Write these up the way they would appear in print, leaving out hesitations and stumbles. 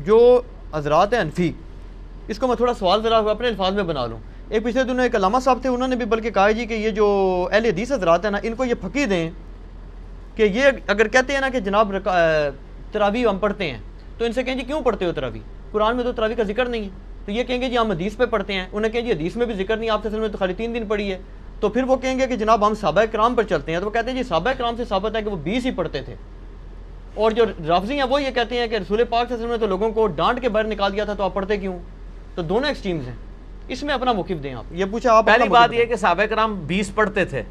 جو حضرات ہیں حنفی، اس کو میں تھوڑا سوال ذرا اپنے الفاظ میں بنا لوں. ایک پچھلے دنوں ایک علامہ صاحب تھے، انہوں نے بھی بلکہ کہا جی کہ یہ جو اہل حدیث حضرات ہیں نا، ان کو یہ پھکی دیں کہ یہ اگر کہتے ہیں نا کہ جناب تراویح ہم پڑھتے ہیں، تو ان سے کہیں جی کیوں پڑھتے ہو تراویح؟ قرآن میں تو تراویح کا ذکر نہیں ہے. تو یہ کہیں گے جی ہم حدیث پہ پڑھتے ہیں. انہیں کہیں جی حدیث میں بھی ذکر نہیں، آپ نے تو خالی 3 دن پڑھی ہے. تو پھر وہ کہیں گے کہ جناب ہم صحابہ کرام پر چلتے ہیں. تو وہ کہتے ہیں جی صحابہ کرام سے ثابت ہے کہ وہ 20 ہی پڑھتے تھے. اور جو رافضی ہیں وہ یہ کہتے ہیں کہ رسول پاک صلی اللہ علیہ وسلم نے تو لوگوں کو ڈانٹ کے باہر نکال دیا تھا، تو آپ پڑھتے کیوں؟ تو دونوں ایکسٹریمز ہیں. اس میں اپنا موقف دیں آپ. یہ پوچھا آپ. پہلی بات یہ کہ صحابہ کرام 20 پڑھتے تھے،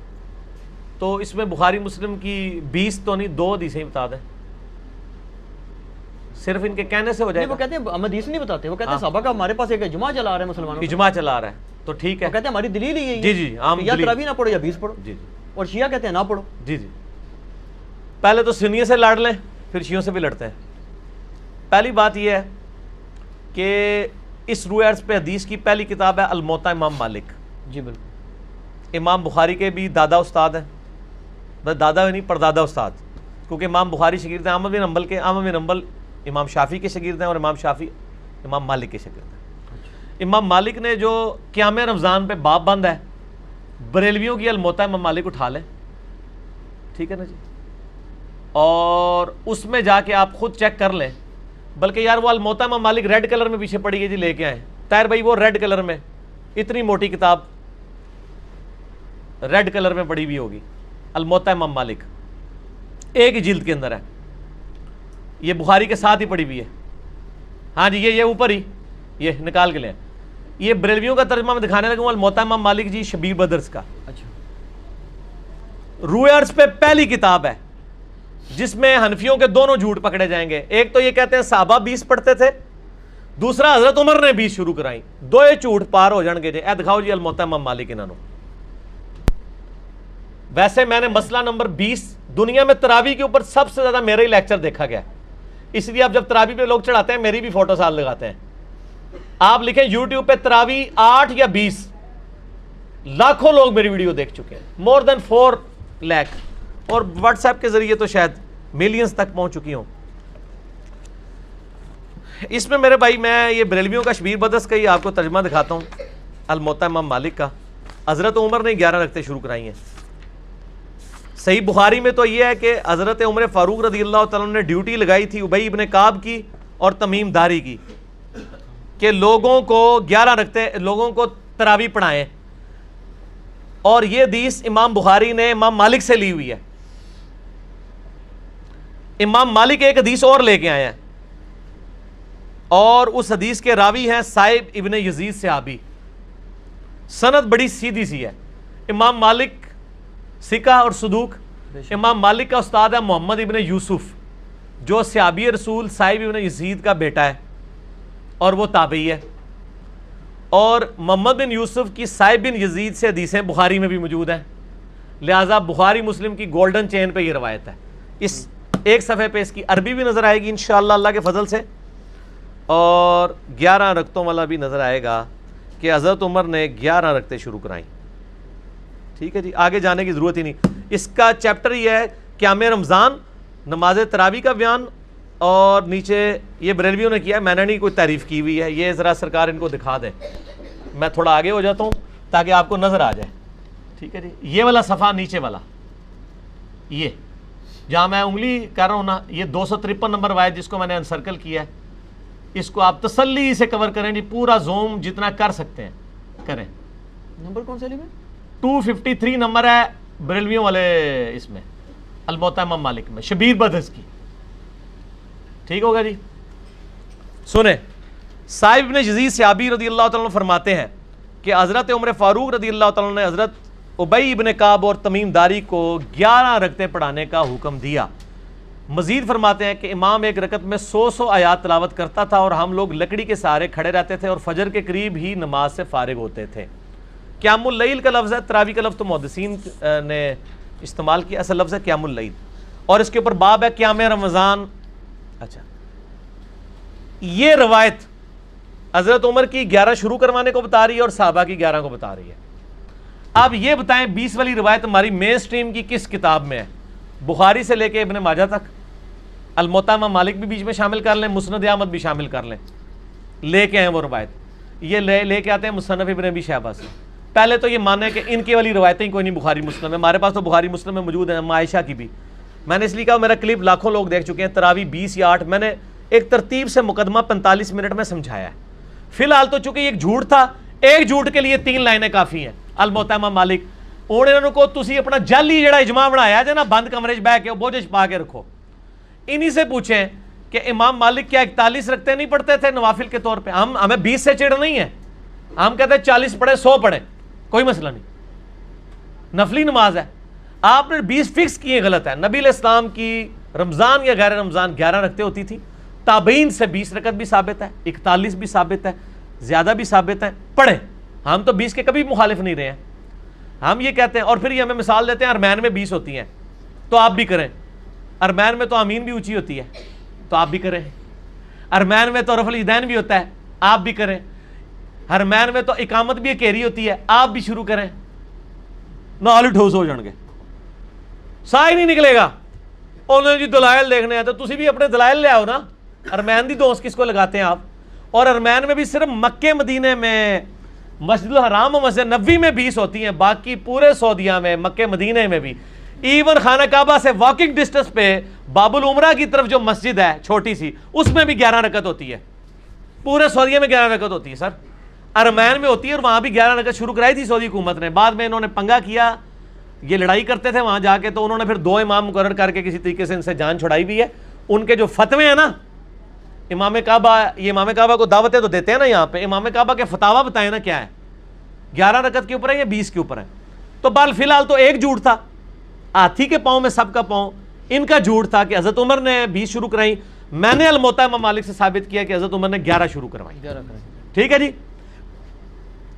تو اس میں بخاری مسلم کی 20 تو نہیں 2 حدیثیں بتا دیں، صرف ان کے کہنے سے ہو جائے گا. وہ کہتے ہیں ہم حدیث نہیں بتاتے، وہ کہتے ہیں صحابہ کا ہمارے پاس ایک اجماع چلا رہا ہے مسلمانوں کا. اجماع چلا رہا ہے تو ٹھیک ہے. وہ کہتے ہیں ہماری دلیل ہی یہی ہے. جی جی عام یا تراویح نہ پڑھو یا 20 پڑھو. جی جی. اور شیعہ کہتے ہیں نہ پڑھو. جی جی. پہلے تو سنیوں سے لڑ لیں، پھر شیعوں سے بھی لڑتے ہیں. پہلی بات یہ ہے کہ اس روح عرض پہ حدیث کی پہلی کتاب ہے الموطا امام مالک. جی بالکل. امام بخاری کے بھی دادا استاد ہیں، بس دادا نہیں پردادا استاد، کیونکہ امام بخاری شاگرد ہیں احمد بن حنبل کے. احمد بن حنبل امام شافعی کے شاگرد ہیں، اور امام شافعی امام مالک کے شاگرد ہیں. امام مالک نے جو قیام رمضان پہ باب بند ہے، بریلویوں کی الموطا امام مالک اٹھا لیں، ٹھیک ہے نا جی، اور اس میں جا کے آپ خود چیک کر لیں. بلکہ یار وہ الموطا امام مالک ریڈ کلر میں پیچھے پڑی ہے جی، لے کے آئیں طاہر بھائی، وہ ریڈ کلر میں اتنی موٹی کتاب ریڈ کلر میں پڑی ہوئی ہوگی، الموطا امام مالک ایک ہی جلد کے اندر ہے. یہ بخاری کے ساتھ ہی پڑی ہوئی ہے. ہاں جی یہ اوپر ہی یہ نکال کے لیں. یہ بریلویوں کا ترجمہ میں دکھانے لگا ہوں، الموطا امام مالک جی شبیر بدرس کا. اچھا. روح عرض پہ پہلی کتاب ہے جس میں حنفیوں کے دونوں جھوٹ پکڑے جائیں گے. ایک تو یہ کہتے ہیں صحابہ 20 پڑھتے تھے، دوسرا حضرت عمر نے 20 شروع کرائیں. دو جھوٹ پار ہو جان گے جی. اے دکھاؤ جی الموطا امام مالک انہوں. ویسے میں نے مسئلہ نمبر 20 دنیا میں تراویح کے اوپر سب سے زیادہ میرا ہی لیکچر دیکھا گیا، اس لیے اب جب تراویح پہ لوگ چڑھاتے ہیں میری بھی فوٹو ساتھ لگاتے ہیں. آپ لکھیں یوٹیوب پہ تراویح 8 یا 20، لاکھوں لوگ میری ویڈیو دیکھ چکے ہیں، مور دین 4 لاکھ، اور واٹس ایپ کے ذریعے تو شاید ملینز تک پہنچ چکی ہوں. اس میں میرے بھائی میں یہ بریلویوں کا شبیر بدرس کا ہی آپ کو ترجمہ دکھاتا ہوں، الموطا امام مالک کا. حضرت عمر نے 11 رکعتیں شروع کرائی ہیں. صحیح بخاری میں تو یہ ہے کہ حضرت عمر فاروق رضی اللہ تعالیٰ نے ڈیوٹی لگائی تھی ابی ابن کعب کی اور تمیم داری کی کہ لوگوں کو 11 رکعتیں لوگوں کو تراویح پڑھائیں. اور یہ حدیث امام بخاری نے امام مالک سے لی ہوئی ہے. امام مالک ایک حدیث اور لے کے آئے ہیں، اور اس حدیث کے راوی ہیں صائب ابن یزید صحابی. سند بڑی سیدھی سی ہے. امام مالک ثقہ اور صدوق. امام مالک کا استاد ہے محمد ابن یوسف، جو صحابی رسول صائب ابن یزید کا بیٹا ہے اور وہ تابعی ہے. اور محمد بن یوسف کی صائب بن یزید سے حدیثیں بخاری میں بھی موجود ہیں، لہٰذا بخاری مسلم کی گولڈن چین پہ یہ روایت ہے. اس ایک صفحے پہ اس کی عربی بھی نظر آئے گی انشاءاللہ اللہ کے فضل سے، اور 11 رکعتوں والا بھی نظر آئے گا کہ حضرت عمر نے 11 رکعتیں شروع کرائیں. ٹھیک ہے جی، آگے جانے کی ضرورت ہی نہیں. اس کا چیپٹر یہ ہے قیام رمضان، نماز تراویح کا بیان، اور نیچے یہ بریلویوں نے کیا ہے، میں نے نہیں کوئی تعریف کی ہوئی ہے. یہ ذرا سرکار ان کو دکھا دیں، میں تھوڑا آگے ہو جاتا ہوں تاکہ آپ کو نظر آ جائے. ٹھیک ہے جی، یہ والا صفحہ نیچے والا، یہ جہاں میں انگلی کر رہا ہوں نا، یہ 253 نمبر روایت جس کو میں نے انسرکل کیا ہے، اس کو آپ تسلی سے کور کریں جی، پورا زوم جتنا کر سکتے ہیں کریں. نمبر کون سے لی میں؟ 253 نمبر ہے بریلویوں والے اس میں، الموطا امام مالک میں، شبیر بدرس کی. ٹھیک ہوگا جی. سنیں، صائب ابن یزید صحابی رضی اللہ تعالیٰ عنہ فرماتے ہیں کہ حضرت عمر فاروق رضی اللہ تعالیٰ عنہ نے حضرت ابی ابن کعب اور تمیم داری کو 11 رکعتیں پڑھانے کا حکم دیا. مزید فرماتے ہیں کہ امام ایک رکعت میں 100 آیات تلاوت کرتا تھا، اور ہم لوگ لکڑی کے سہارے کھڑے رہتے تھے اور فجر کے قریب ہی نماز سے فارغ ہوتے تھے. قیام اللیل کا لفظ ہے، تراویح کا لفظ تو محدثین نے استعمال کیا، اصل لفظ ہے قیام اللیل، اور اس کے اوپر باب ہے قیام رمضان. اچھا، یہ روایت حضرت عمر کی 11 شروع کروانے کو بتا رہی ہے اور صحابہ کی 11 کو بتا رہی ہے. اب یہ بتائیں 20 والی روایت ہماری مین سٹریم کی کس کتاب میں ہے؟ بخاری سے لے کے ابن ماجہ تک. الموطا امام مالک بھی بیچ میں شامل کر لیں, مسند احمد بھی شامل کر لیں, لے کے آئیں وہ روایت, یہ لے کے آتے ہیں مصنف ابن ابی شیبہ سے. پہلے تو یہ مانے کہ ان کی والی روایتیں کوئی نہیں بخاری مسلم میں, ہمارے پاس تو بخاری مسلم میں موجود ہیں, عائشہ کی بھی. میں نے اس لیے کہا, میرا کلپ لاکھوں لوگ دیکھ چکے ہیں, تراوی 20 یا 8, میں نے ایک ترتیب سے مقدمہ 45 منٹ میں سمجھایا ہے. فی الحال تو چونکہ ایک جھوٹ تھا, ایک جھوٹ کے لیے 3 لائنیں کافی ہیں. الموطا امام مالک انہوں کو تسی اپنا جعلی جڑا اجماع بنایا جے نا, بند کمرے چ بیٹھ کے بوجھ پا کے رکھو. انہی سے پوچھیں کہ امام مالک کیا 41 رکھتے نہیں پڑھتے تھے نوافل کے طور پہ؟ ہمیں 20 سے چڑ نہیں ہے, ہم کہتے ہیں 40 پڑھے 100 پڑھے, کوئی مسئلہ نہیں, نفلی نماز ہے. آپ نے 20 فکس کیے, غلط ہے. نبی علیہ السلام کی رمضان یا غیر رمضان 11 رکھتے ہوتی تھی, تابعین سے 20 رکعت بھی ثابت ہے, 41 بھی ثابت ہے, زیادہ بھی ثابت ہے, پڑھیں. ہم تو 20 کے کبھی مخالف نہیں رہے ہیں. ہم یہ کہتے ہیں, اور پھر یہ ہمیں مثال دیتے ہیں ارمین میں 20 ہوتی ہیں تو آپ بھی کریں, ارمین میں تو آمین بھی اونچی ہوتی ہے تو آپ بھی کریں, ارمین میں تو رفع الیدین بھی ہوتا ہے آپ بھی کریں, ارمین میں تو اقامت بھی اکیری ہوتی ہے آپ بھی شروع کریں. نال ٹھوس ہو جان گے, سا ہی نہیں نکلے گا. انہوں نے جی دلائل دیکھنے ہیں تو تسی بھی اپنے دلائل لے آؤ نا. ارمین دی دوست کس کو لگاتے ہیں آپ؟ اور ارمین میں بھی صرف مکے مدینے میں, مسجد الحرام و مسجد نبوی میں 20 ہوتی ہیں, باقی پورے سعودیہ میں, مکے مدینے میں بھی, ایون خانہ کعبہ سے واکنگ ڈسٹنس پہ باب العمرہ کی طرف جو مسجد ہے چھوٹی سی, اس میں بھی 11 رکعت ہوتی ہے. پورے سعودیہ میں 11 رکعت ہوتی ہے سر, ارمین میں ہوتی ہے, اور وہاں بھی 11 رکعت شروع کرائی تھی سعودی حکومت نے. بعد میں انہوں نے پنگا کیا, یہ لڑائی کرتے تھے وہاں جا کے, تو انہوں نے پھر 2 امام مقرر کر کے کسی طریقے سے ان سے جان چھڑائی بھی ہے. ان کے جو فتوے ہیں نا, امام کعبہ, یہ امام کعبہ کو دعوتیں تو دیتے ہیں نا یہاں پہ, امام کعبہ کے فتاوا بتائیں نا کیا ہے, 11 رکعت کے اوپر ہے یا 20 کے اوپر ہے. تو بال فی الحال تو ایک جھوٹ تھا, ہاتھی کے پاؤں میں سب کا پاؤں. ان کا جھوٹ تھا کہ حضرت عمر نے 20 شروع کرائی, میں نے الموطا امام مالک سے ثابت کیا کہ حضرت عمر نے 11 شروع کروائی. ٹھیک ہے جی.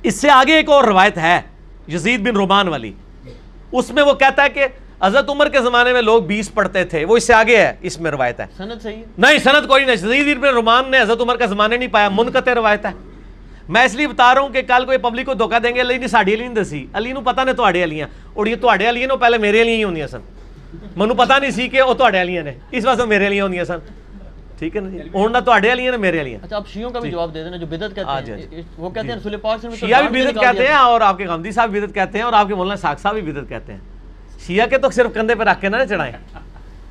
اس سے آگے ایک اور روایت ہے یزید بن رومان والی, اس میں وہ کہتا ہے کہ حضرت عمر کے زمانے میں لوگ 20 پڑھتے تھے, وہ اس سے آگے ہے, اس میں روایت ہے. سند صحیح ہے؟ نہیں, سند کوئی نہیں. یزید بن رومان نے حضرت عمر کا زمانے نہیں پایا, منقطع روایت ہے. میں اس لیے بتا رہا ہوں کہ کل کوئی پبلک کو دھوکہ دیں گے, علی نے ساڑی علی نہیں دسی, علی نو پتہ نے تواڈے علیاں, اور یہ تواڈے علیاں نے پہلے میرے علیاں ہی ہوندیاں سن, منو پتہ نہیں سی کہ وہ تواڈے علیاں نے, اس واسطے میرے علیاں ہوندیاں سن. ٹھیک ہے نا جی, ہن نہ تواڈے علیاں نے میرے علیاں. اچھا, آپ شیعوں کا بھی جواب دے دینا جو بدعت کہتے ہیں, وہ کہتے ہیں رسول پاک سے شیعہ بھی بدعت کہتے ہیں, اور آپ کے غامدی صاحب بدعت کہتے ہیں, اور آپ کے مولانا ساق صاحب بھی بدعت کہتے ہیں. شیعہ کے تو صرف کندھے پہ رکھ کے نہ چڑھائیں.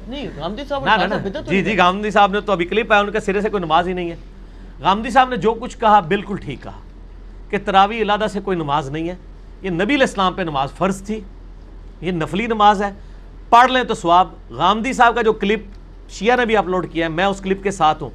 نہیں, غامدی صاحب جی جی, غامدی صاحب نے تو ابھی کلپ آیا, ان کا سرے سے کوئی نماز ہی نہیں ہے. غامدی صاحب نے جو کچھ کہا بالکل ٹھیک کہا کہ تراویح علیحدہ سے کوئی نماز نہیں ہے, یہ نبی علیہ السلام پہ نماز فرض تھی, یہ نفلی نماز ہے, پڑھ لیں تو ثواب. غامدی صاحب کا جو کلپ شیعہ نے بھی اپلوڈ کیا ہے, میں اس کلپ کے ساتھ ہوں.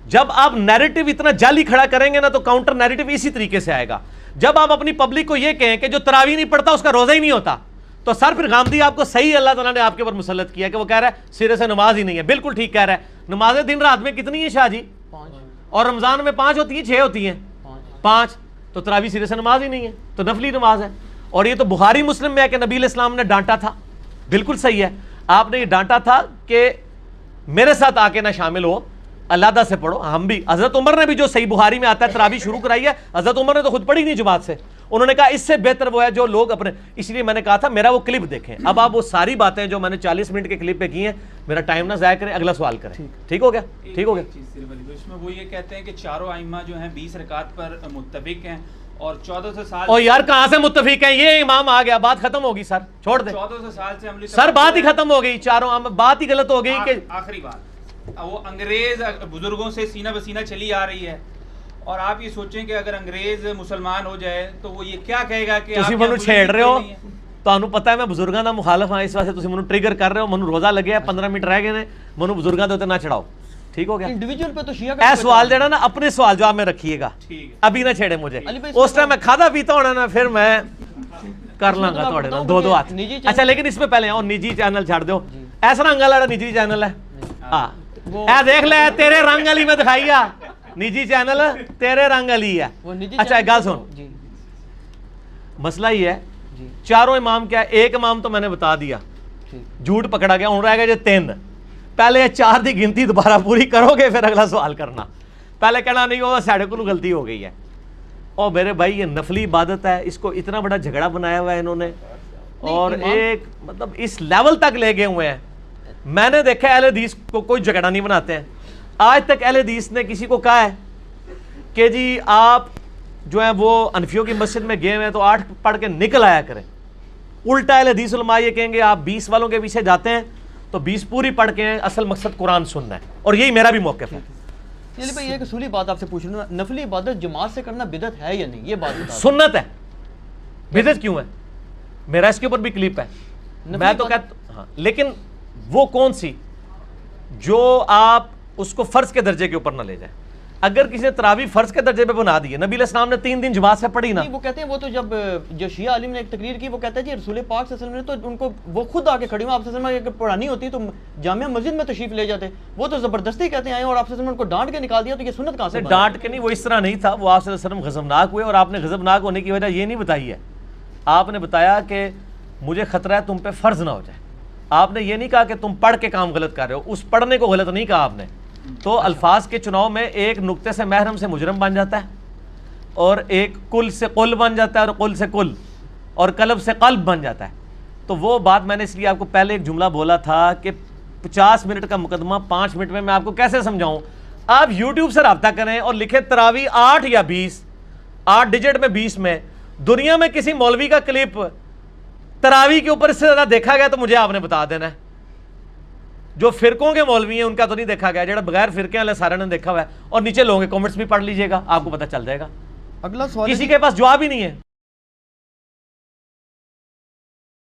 جب آپ نیریٹو اتنا جعلی کھڑا کریں گے نا, تو کاؤنٹر نیریٹو اسی طریقے سے آئے گا. جب آپ اپنی پبلک کو یہ کہیں کہ جو تراویح نہیں پڑھتا اس کا روزہ ہی نہیں ہوتا, تو سر پھر غامدی آپ کو صحیح اللہ تعالیٰ نے آپ کے اوپر مسلط کیا کہ وہ کہہ رہا ہے سرے سے نماز ہی نہیں ہے. بالکل ٹھیک کہہ رہا ہے. نمازیں دن رات میں کتنی ہیں شاہ جی؟ 5, اور رمضان میں 5 ہوتی ہیں, 6 ہوتی ہیں, 5, تو تراویح سرے سے نماز ہی نہیں ہے, تو نفلی نماز ہے. اور یہ تو بخاری مسلم میں ہے کہ نبی علیہ السلام نے ڈانٹا تھا. بالکل صحیح ہے, آپ نے یہ ڈانٹا تھا کہ میرے ساتھ آ کے نہ شامل ہو, علیحدہ سے پڑھو. ہم بھی, حضرت عمر نے بھی جو صحیح بخاری میں آتا ہے تراویح شروع کرائی ہے, حضرت عمر نے تو خود پڑھی نہیں جماعت سے, انہوں نے کہا اس سے بہتر وہ ہے جو لوگ اپنے, اس لیے میں نے کہا تھا میرا وہ کلپ دیکھیں. اب آپ وہ ساری باتیں جو میں نے 40 منٹ کے کلپ پہ کی ہیں, میرا ٹائم نہ ضائع کریں, اگلا سوال کریں. ٹھیک ہو گیا؟ ٹھیک ہو گیا. اس میں وہ یہ کہتے ہیں کہ چاروں ائمہ جو ہیں 20 رکعت پر متفق ہیں, اور 1400 سال. اور یار کہاں سے متفق ہیں, یہ امام آ گیا, بات ختم ہوگی سر, چھوڑ دیں. 1400 سال سے عملی سر بات ہی ختم ہو گئی, چاروں بات ہی غلط ہو گئی کہ آخری بات, وہ انگریز بزرگوں سے سینہ بسینہ چلی آ رہی ہے, اور آپ یہ سوچیں کہ اگر انگریز مسلمان ہو جائے تو وہ یہ کیا کہے گا کہ تسی منو چھیڑ رہے ہو, تانوں پتہ ہے میں بزرگاں دا مخالف ہاں, اس واسطے تسی منو ٹریگر کر رہے ہو. منو روزہ لگیا ہے, 15 منٹ رہ گئے نے, منو بزرگاں دے اوتے نہ چڑھاؤ. ٹھیک ہو گیا؟ انڈیویجول پہ تو شیعہ کا اے سوال جڑا نا اپنے سوال جواب میں رکھیے گا, ابھی نہ چھیڑے مجھے. اس ٹائم میں کھادا پیتا ہونا نا, پھر میں کر لوں گا تھوڑے نال 2 ہاتھ. اچھا لیکن اس میں پہلے اور نجی چینل چھاڑ دو, ایسا رنگ والا نجی چینل ہے, ہاں اے دیکھ لے تیرے رنگ والی میں دکھائیا, نجی چینل تیرے رنگ والی ہے. اچھا ایک گل سن, مسئلہ یہ ہے چاروں امام کیا ہے, ایک امام تو میں نے بتا دیا, جھوٹ پکڑا گیا, ہوں رہ گئے جو 3. پہلے 4 دی گنتی دوبارہ پوری کرو گے, پھر اگلا سوال کرنا. پہلے کہنا نہیں وہ ساڑھے کو غلطی ہو گئی ہے. اور میرے بھائی یہ نفلی عبادت ہے, اس کو اتنا بڑا جھگڑا بنایا ہوا ہے انہوں نے, اور ایک مطلب اس لیول تک لے گئے ہوئے ہیں میں نے دیکھا اہل حدیث کو کوئی جھگڑا نہیں بناتے ہیں. آج تک اہل حدیث نے کسی کو کہا ہے کہ جی آپ جو ہیں وہ انفیوں کی مسجد میں گئے ہوئے ہیں تو 8 پڑھ کے نکل آیا کریں. الٹا اہل حدیث علماء یہ کہیں گے آپ 20 والوں کے پیچھے جاتے ہیں تو 20 پوری پڑھ کے اصل مقصد قرآن سننا ہے, اور یہی میرا بھی موقف ہے. چلیے بھائی ایک اصولی بات آپ سے پوچھ لوں, نفلی عبادت جماعت سے کرنا بدعت ہے یا نہیں, یہ بات بتا. سنت ہے, بدعت کیوں ہے؟ میرا اس کے اوپر بھی کلپ ہے. میں تو کہتا ہاں, لیکن وہ کون سی جو آپ اس کو فرض کے درجے کے اوپر نہ لے جائیں. اگر کسی نے تراویح فرض کے درجے پہ بنا دی ہے, نبی علیہ السلام نے 3 دن جماعت سے پڑھی نا. وہ کہتے ہیں وہ تو جب جو شیعہ عالم نے ایک تقریر کی, وہ کہتا ہے جی رسول پاک صلی اللہ علیہ وسلم نے تو ان کو وہ خود آ کے کھڑی ہوں, آپ صلی اللہ علیہ وسلم پڑھانی ہوتی تو جامعہ مسجد میں تشریف لے جاتے, وہ تو زبردستی کہتے ہیں آئے اور آپ صلی اللہ علیہ وسلم ان کو ڈانٹ کے نکال دیا, تو یہ سنت کہاں سے؟ ڈانٹ کے نہیں, وہ اس طرح نہیں تھا. وہ آپ صلی اللہ علیہ وسلم غضبناک ہوئے, اور آپ نے غضبناک ہونے کی وجہ یہ نہیں بتائی ہے. آپ نے بتایا کہ مجھے خطرہ ہے تم پہ فرض نہ ہو جائے. آپ نے یہ نہیں کہا کہ تم پڑھ کے کام غلط کر رہے ہو, اس پڑھنے کو غلط نہیں کہا آپ نے. تو الفاظ کے چناؤ میں ایک نقطے سے محرم سے مجرم بن جاتا ہے, اور ایک کل سے قل بن جاتا ہے, اور قل سے کل, اور قلب سے قلب بن جاتا ہے. تو وہ بات میں نے اس لیے آپ کو پہلے ایک جملہ بولا تھا کہ 50 منٹ کا مقدمہ 5 منٹ میں آپ کو کیسے سمجھاؤں. آپ یوٹیوب سے رابطہ کریں اور لکھیں تراویح 8 یا 20, 8 ڈیجٹ میں 20 میں. دنیا میں کسی مولوی کا کلپ تراویح کے اوپر اس سے زیادہ دیکھا گیا تو مجھے آپ نے بتا دینا ہے. جو فرقوں کے مولوی ہیں ان کا تو نہیں دیکھا گیا, جڑا بغیر فرقے والے سارے نے دیکھا ہوا ہے. اور نیچے لوگوں کے کامنٹس بھی پڑھ لیجئے گا, آپ کو پتہ چل جائے گا. اگلا سوال کسی کے پاس جواب ہی نہیں ہے.